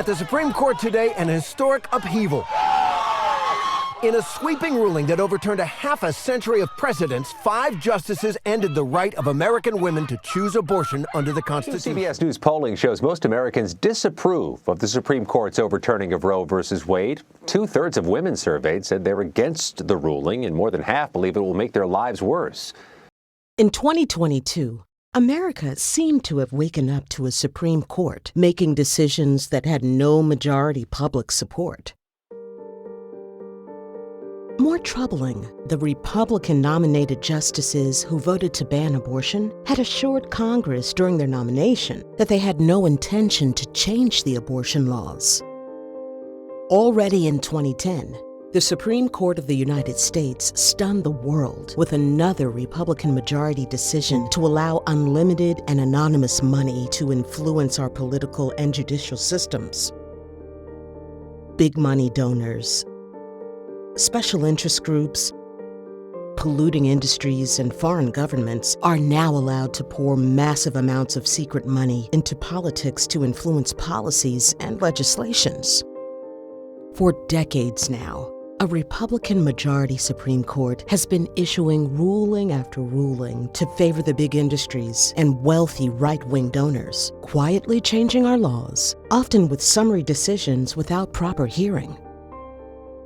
At the Supreme Court today, an historic upheaval. In a sweeping ruling that overturned a half a century of precedents, 5 justices ended the right of American women to choose abortion under the Constitution. CBS News polling shows most Americans disapprove of the Supreme Court's overturning of Roe versus Wade. 2/3 of women surveyed said they're against the ruling, and more than half believe it will make their lives worse. In 2022, America seemed to have waken up to a Supreme Court making decisions that had no majority public support. More troubling, the Republican-nominated justices who voted to ban abortion had assured Congress during their nomination that they had no intention to change the abortion laws. Already in 2010, the Supreme Court of the United States stunned the world with another Republican-majority decision to allow unlimited and anonymous money to influence our political and judicial systems. Big money donors, special interest groups, polluting industries, and foreign governments are now allowed to pour massive amounts of secret money into politics to influence policies and legislations. For decades now, a Republican-majority Supreme Court has been issuing ruling after ruling to favor the big industries and wealthy right-wing donors, quietly changing our laws, often with summary decisions without proper hearing.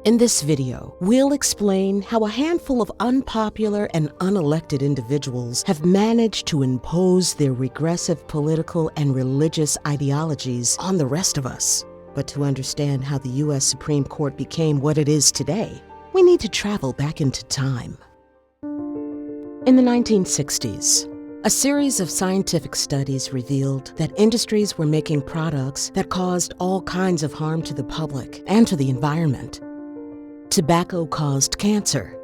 In this video, we'll explain how a handful of unpopular and unelected individuals have managed to impose their regressive political and religious ideologies on the rest of us. But to understand how the U.S. Supreme Court became what it is today, we need to travel back into time. In the 1960s, a series of scientific studies revealed that industries were making products that caused all kinds of harm to the public and to the environment. Tobacco caused cancer.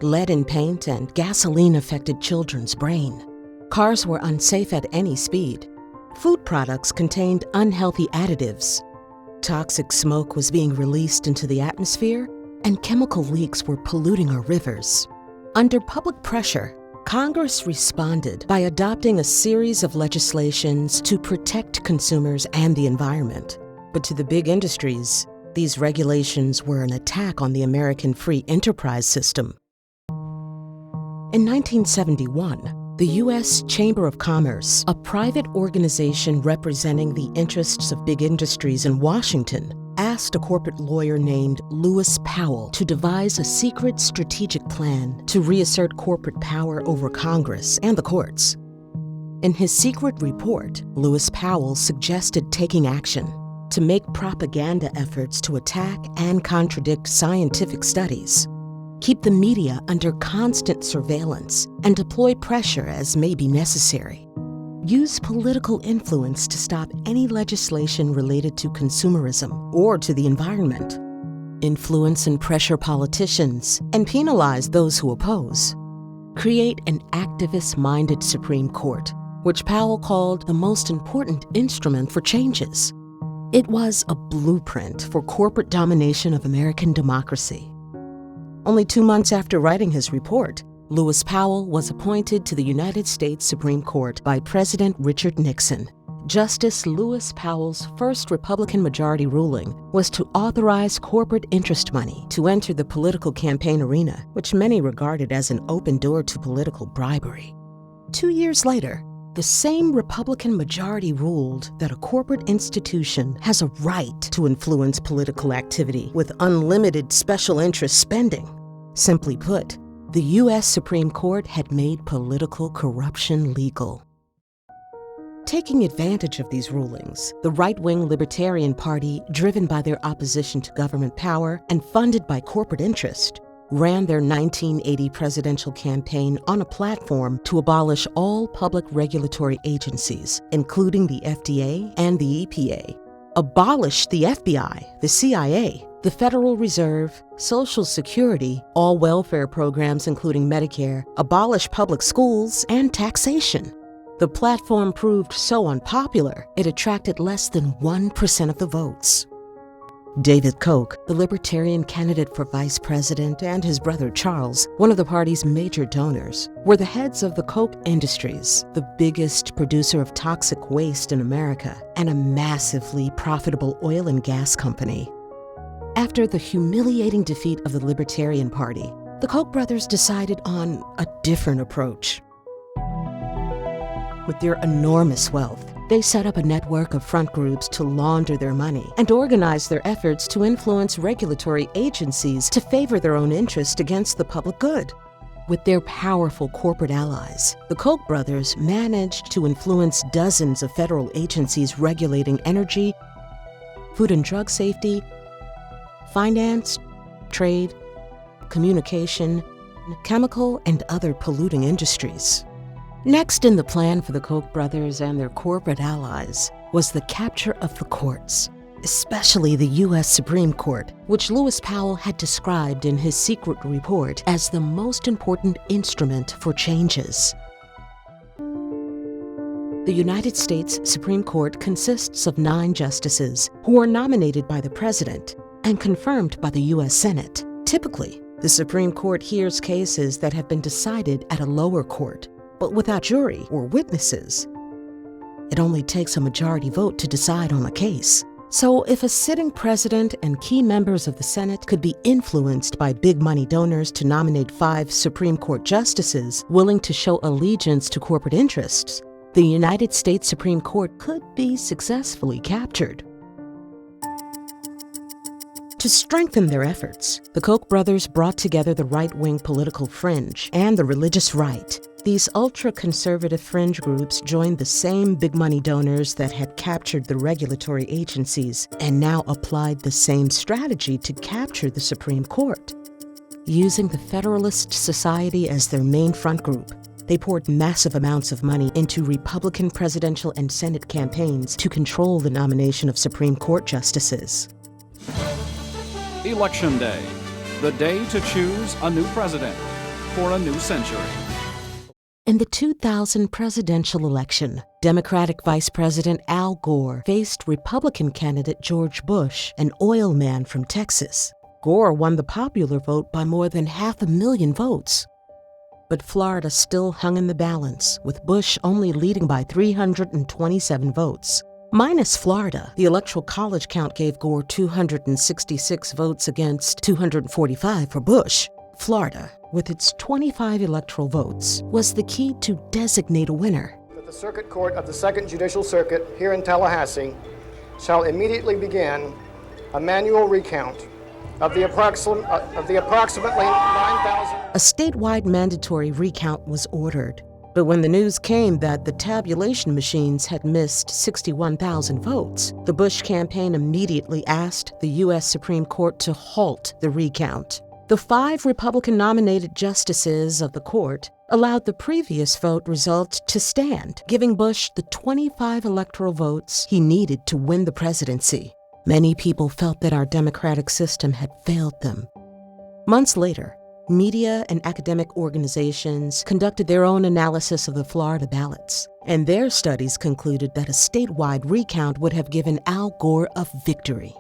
Lead in paint and gasoline affected children's brain. Cars were unsafe at any speed. Food products contained unhealthy additives. Toxic smoke was being released into the atmosphere, and chemical leaks were polluting our rivers. Under public pressure, Congress responded by adopting a series of legislations to protect consumers and the environment. But to the big industries, these regulations were an attack on the American free enterprise system. In 1971, the U.S. Chamber of Commerce, a private organization representing the interests of big industries in Washington, asked a corporate lawyer named Lewis Powell to devise a secret strategic plan to reassert corporate power over Congress and the courts. In his secret report, Lewis Powell suggested taking action to make propaganda efforts to attack and contradict scientific studies, keep the media under constant surveillance, and deploy pressure as may be necessary. Use political influence to stop any legislation related to consumerism or to the environment. Influence and pressure politicians and penalize those who oppose. Create an activist-minded Supreme Court, which Powell called the most important instrument for changes. It was a blueprint for corporate domination of American democracy. Only 2 months after writing his report, Lewis Powell was appointed to the United States Supreme Court by President Richard Nixon. Justice Lewis Powell's first Republican majority ruling was to authorize corporate interest money to enter the political campaign arena, which many regarded as an open door to political bribery. 2 years later, the same Republican majority ruled that a corporate institution has a right to influence political activity with unlimited special interest spending. Simply put, the U.S. Supreme Court had made political corruption legal. Taking advantage of these rulings, the right-wing Libertarian Party, driven by their opposition to government power and funded by corporate interest, ran their 1980 presidential campaign on a platform to abolish all public regulatory agencies, including the FDA and the EPA, abolish the FBI, the CIA, the Federal Reserve, Social Security, all welfare programs including Medicare, abolish public schools, and taxation. The platform proved so unpopular, it attracted less than 1% of the votes. David Koch, the Libertarian candidate for vice president, and his brother Charles, one of the party's major donors, were the heads of the Koch Industries, the biggest producer of toxic waste in America, and a massively profitable oil and gas company. After the humiliating defeat of the Libertarian Party, the Koch brothers decided on a different approach. With their enormous wealth, they set up a network of front groups to launder their money and organize their efforts to influence regulatory agencies to favor their own interest against the public good. With their powerful corporate allies, the Koch brothers managed to influence dozens of federal agencies regulating energy, food and drug safety, finance, trade, communication, chemical, and other polluting industries. Next in the plan for the Koch brothers and their corporate allies was the capture of the courts, especially the U.S. Supreme Court, which Lewis Powell had described in his secret report as the most important instrument for changes. The United States Supreme Court consists of 9 justices who are nominated by the president and confirmed by the U.S. Senate. Typically, the Supreme Court hears cases that have been decided at a lower court, but without jury or witnesses. It only takes a majority vote to decide on a case. So if a sitting president and key members of the Senate could be influenced by big money donors to nominate 5 Supreme Court justices willing to show allegiance to corporate interests, the United States Supreme Court could be successfully captured. To strengthen their efforts, the Koch brothers brought together the right-wing political fringe and the religious right. These ultra-conservative fringe groups joined the same big-money donors that had captured the regulatory agencies and now applied the same strategy to capture the Supreme Court. Using the Federalist Society as their main front group, they poured massive amounts of money into Republican presidential and Senate campaigns to control the nomination of Supreme Court justices. Election Day, the day to choose a new president for a new century. In the 2000 presidential election, Democratic Vice President Al Gore faced Republican candidate George Bush, an oil man from Texas. Gore won the popular vote by more than 500,000 votes. But Florida still hung in the balance, with Bush only leading by 327 votes. Minus Florida, the Electoral College count gave Gore 266 votes against 245 for Bush. Florida, with its 25 electoral votes, was the key to designate a winner. That the Circuit Court of the Second Judicial Circuit here in Tallahassee shall immediately begin a manual recount of the approximately 9,000. A statewide mandatory recount was ordered, but when the news came that the tabulation machines had missed 61,000 votes, the Bush campaign immediately asked the U.S. Supreme Court to halt the recount. The 5 Republican-nominated justices of the court allowed the previous vote result to stand, giving Bush the 25 electoral votes he needed to win the presidency. Many people felt that our democratic system had failed them. Months later, media and academic organizations conducted their own analysis of the Florida ballots, and their studies concluded that a statewide recount would have given Al Gore a victory.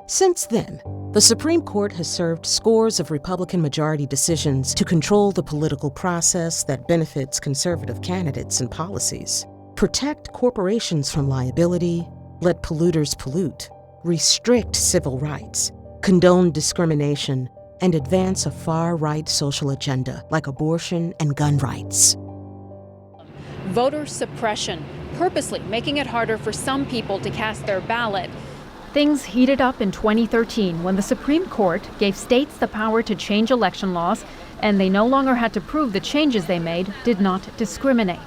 Since then, the Supreme Court has served scores of Republican majority decisions to control the political process that benefits conservative candidates and policies, protect corporations from liability, let polluters pollute, restrict civil rights, condone discrimination, and advance a far-right social agenda like abortion and gun rights. Voter suppression, purposely making it harder for some people to cast their ballot. Things heated up in 2013 when the Supreme Court gave states the power to change election laws, and they no longer had to prove the changes they made did not discriminate.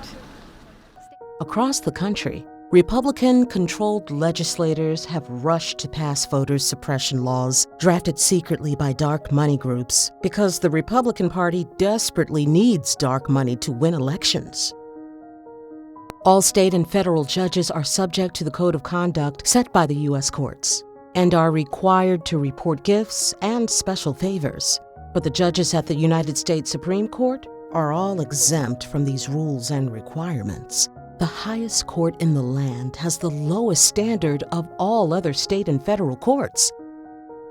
Across the country, Republican-controlled legislators have rushed to pass voter suppression laws drafted secretly by dark money groups because the Republican Party desperately needs dark money to win elections. All state and federal judges are subject to the code of conduct set by the U.S. courts and are required to report gifts and special favors. But the judges at the United States Supreme Court are all exempt from these rules and requirements. The highest court in the land has the lowest standard of all other state and federal courts.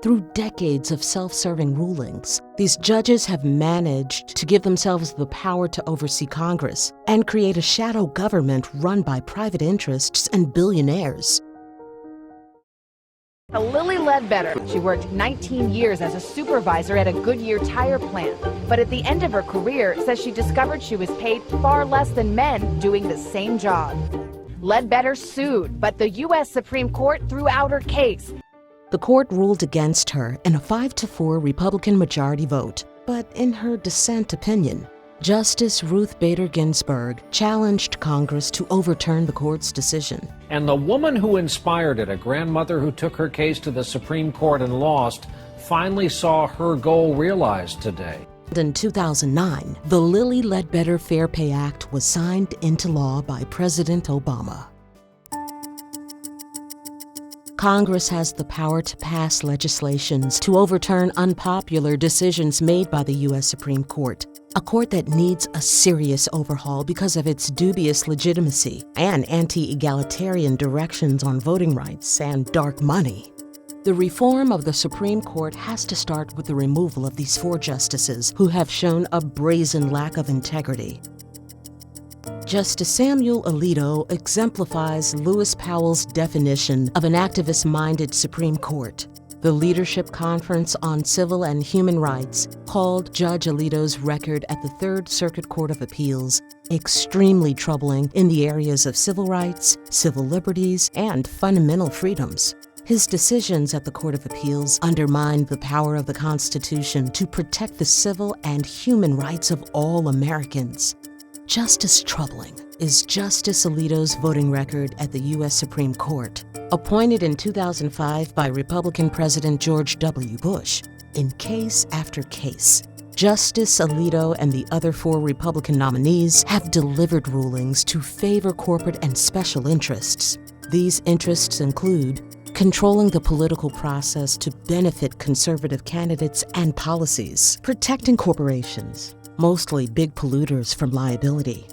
Through decades of self-serving rulings, these judges have managed to give themselves the power to oversee Congress and create a shadow government run by private interests and billionaires. Lilly Ledbetter. She worked 19 years as a supervisor at a Goodyear tire plant, but at the end of her career says she discovered she was paid far less than men doing the same job. Ledbetter sued, but the U.S. Supreme Court threw out her case. The court ruled against her in a 5-4 Republican majority vote, but in her dissent opinion, Justice Ruth Bader Ginsburg challenged Congress to overturn the court's decision. And the woman who inspired it, a grandmother who took her case to the Supreme Court and lost, finally saw her goal realized today. In 2009, the Lilly Ledbetter Fair Pay Act was signed into law by President Obama. Congress has the power to pass legislations to overturn unpopular decisions made by the U.S. Supreme Court, a court that needs a serious overhaul because of its dubious legitimacy and anti-egalitarian directions on voting rights and dark money. The reform of the Supreme Court has to start with the removal of these 4 justices who have shown a brazen lack of integrity. Justice Samuel Alito exemplifies Lewis Powell's definition of an activist-minded Supreme Court. The Leadership Conference on Civil and Human Rights called Judge Alito's record at the Third Circuit Court of Appeals extremely troubling in the areas of civil rights, civil liberties, and fundamental freedoms. His decisions at the Court of Appeals undermine the power of the Constitution to protect the civil and human rights of all Americans. Just as troubling is Justice Alito's voting record at the U.S. Supreme Court. Appointed in 2005 by Republican President George W. Bush, in case after case, Justice Alito and the other 4 Republican nominees have delivered rulings to favor corporate and special interests. These interests include controlling the political process to benefit conservative candidates and policies, protecting corporations, mostly big polluters, from liability,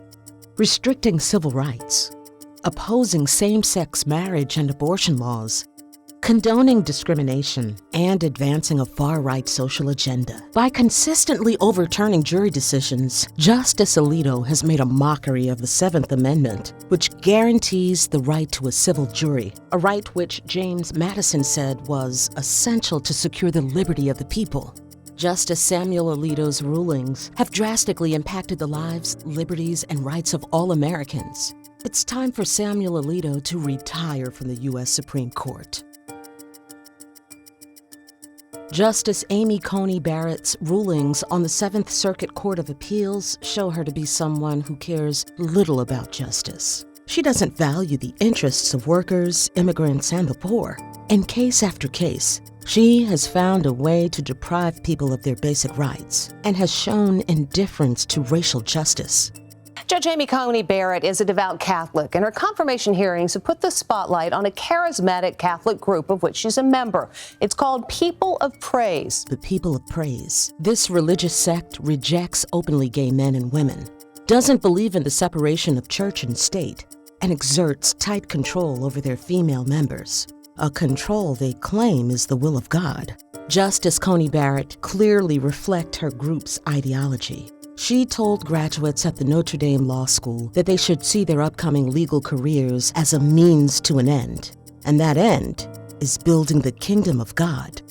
restricting civil rights, opposing same-sex marriage and abortion laws, condoning discrimination, and advancing a far-right social agenda. By consistently overturning jury decisions, Justice Alito has made a mockery of the 7th Amendment, which guarantees the right to a civil jury, a right which James Madison said was essential to secure the liberty of the people. Justice Samuel Alito's rulings have drastically impacted the lives, liberties, and rights of all Americans. It's time for Samuel Alito to retire from the U.S. Supreme Court. Justice Amy Coney Barrett's rulings on the 7th Circuit Court of Appeals show her to be someone who cares little about justice. She doesn't value the interests of workers, immigrants, and the poor. In case after case, she has found a way to deprive people of their basic rights and has shown indifference to racial justice. Judge Amy Coney Barrett is a devout Catholic, and her confirmation hearings have put the spotlight on a charismatic Catholic group of which she's a member. It's called People of Praise. The People of Praise. This religious sect rejects openly gay men and women, doesn't believe in the separation of church and state, and exerts tight control over their female members. A control they claim is the will of God. Justice Coney Barrett clearly reflects her group's ideology. She told graduates at the Notre Dame Law School that they should see their upcoming legal careers as a means to an end, and that end is building the kingdom of God.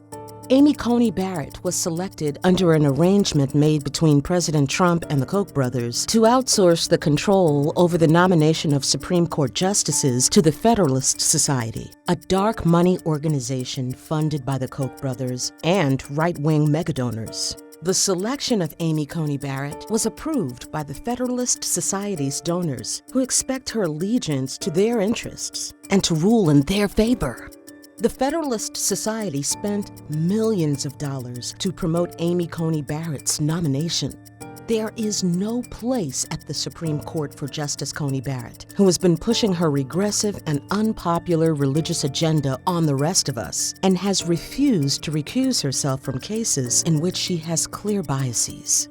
Amy Coney Barrett was selected under an arrangement made between President Trump and the Koch brothers to outsource the control over the nomination of Supreme Court justices to the Federalist Society, a dark money organization funded by the Koch brothers and right-wing megadonors. The selection of Amy Coney Barrett was approved by the Federalist Society's donors, who expect her allegiance to their interests and to rule in their favor. The Federalist Society spent millions of dollars to promote Amy Coney Barrett's nomination. There is no place at the Supreme Court for Justice Coney Barrett, who has been pushing her regressive and unpopular religious agenda on the rest of us, and has refused to recuse herself from cases in which she has clear biases.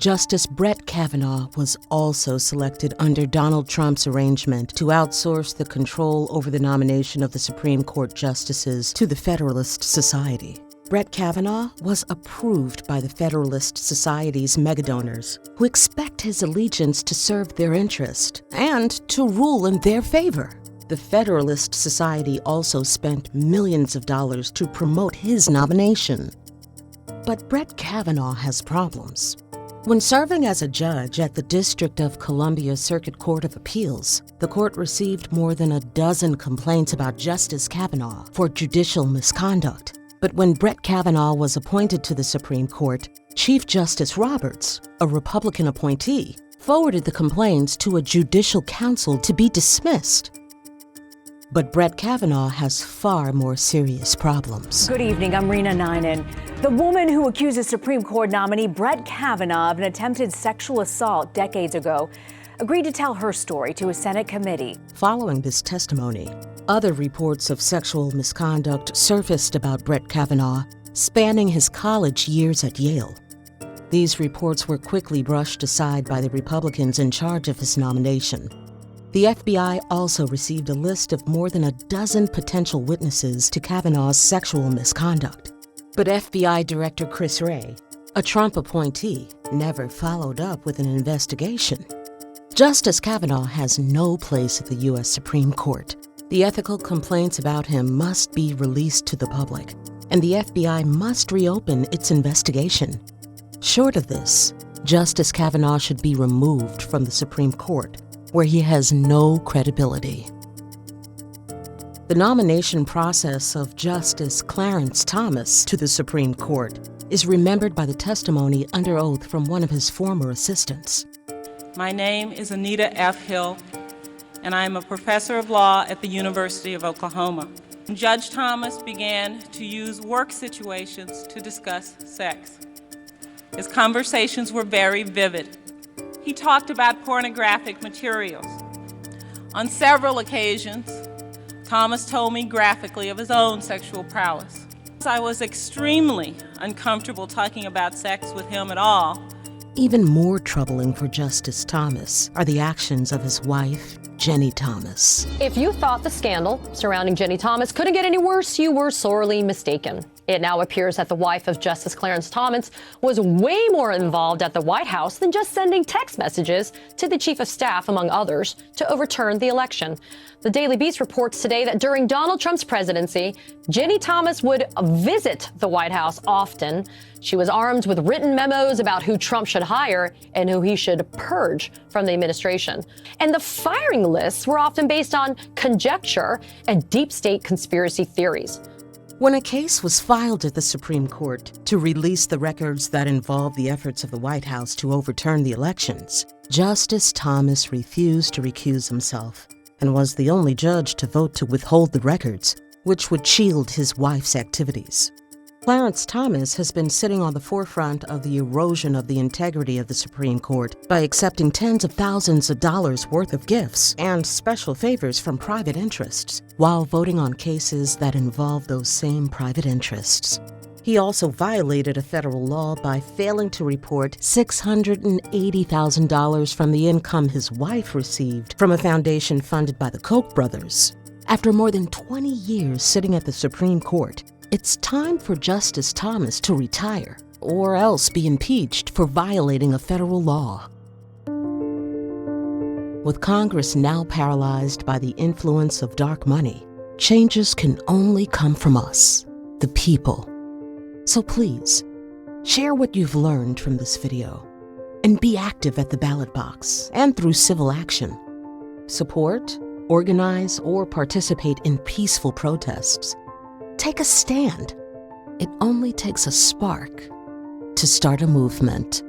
Justice Brett Kavanaugh was also selected under Donald Trump's arrangement to outsource the control over the nomination of the Supreme Court justices to the Federalist Society. Brett Kavanaugh was approved by the Federalist Society's megadonors, who expect his allegiance to serve their interest and to rule in their favor. The Federalist Society also spent millions of dollars to promote his nomination. But Brett Kavanaugh has problems. When serving as a judge at the District of Columbia Circuit Court of Appeals, the court received more than a dozen complaints about Justice Kavanaugh for judicial misconduct. But when Brett Kavanaugh was appointed to the Supreme Court, Chief Justice Roberts, a Republican appointee, forwarded the complaints to a judicial council to be dismissed. But Brett Kavanaugh has far more serious problems. Good evening, I'm Rena Ninen. The woman who accuses Supreme Court nominee Brett Kavanaugh of an attempted sexual assault decades ago agreed to tell her story to a Senate committee. Following this testimony, other reports of sexual misconduct surfaced about Brett Kavanaugh, spanning his college years at Yale. These reports were quickly brushed aside by the Republicans in charge of his nomination. The FBI also received a list of more than a dozen potential witnesses to Kavanaugh's sexual misconduct. But FBI Director Chris Wray, a Trump appointee, never followed up with an investigation. Justice Kavanaugh has no place at the U.S. Supreme Court. The ethical complaints about him must be released to the public, and the FBI must reopen its investigation. Short of this, Justice Kavanaugh should be removed from the Supreme Court, where he has no credibility. The nomination process of Justice Clarence Thomas to the Supreme Court is remembered by the testimony under oath from one of his former assistants. My name is Anita F. Hill, and I am a professor of law at the University of Oklahoma. Judge Thomas began to use work situations to discuss sex. His conversations were very vivid. He talked about pornographic materials. On several occasions, Thomas told me graphically of his own sexual prowess. I was extremely uncomfortable talking about sex with him at all. Even more troubling for Justice Thomas are the actions of his wife, Jenny Thomas. If you thought the scandal surrounding Jenny Thomas couldn't get any worse, you were sorely mistaken. It now appears that the wife of Justice Clarence Thomas was way more involved at the White House than just sending text messages to the chief of staff, among others, to overturn the election. The Daily Beast reports today that during Donald Trump's presidency, Jenny Thomas would visit the White House often. She was armed with written memos about who Trump should hire and who he should purge from the administration. And the firing lists were often based on conjecture and deep state conspiracy theories. When a case was filed at the Supreme Court to release the records that involved the efforts of the White House to overturn the elections, Justice Thomas refused to recuse himself and was the only judge to vote to withhold the records, which would shield his wife's activities. Clarence Thomas has been sitting on the forefront of the erosion of the integrity of the Supreme Court by accepting tens of thousands of dollars worth of gifts and special favors from private interests, while voting on cases that involve those same private interests. He also violated a federal law by failing to report $680,000 from the income his wife received from a foundation funded by the Koch brothers. After more than 20 years sitting at the Supreme Court, it's time for Justice Thomas to retire, or else be impeached for violating a federal law. With Congress now paralyzed by the influence of dark money, changes can only come from us, the people. So please, share what you've learned from this video, and be active at the ballot box and through civil action. Support, organize, or participate in peaceful protests. Take a stand. It only takes a spark to start a movement.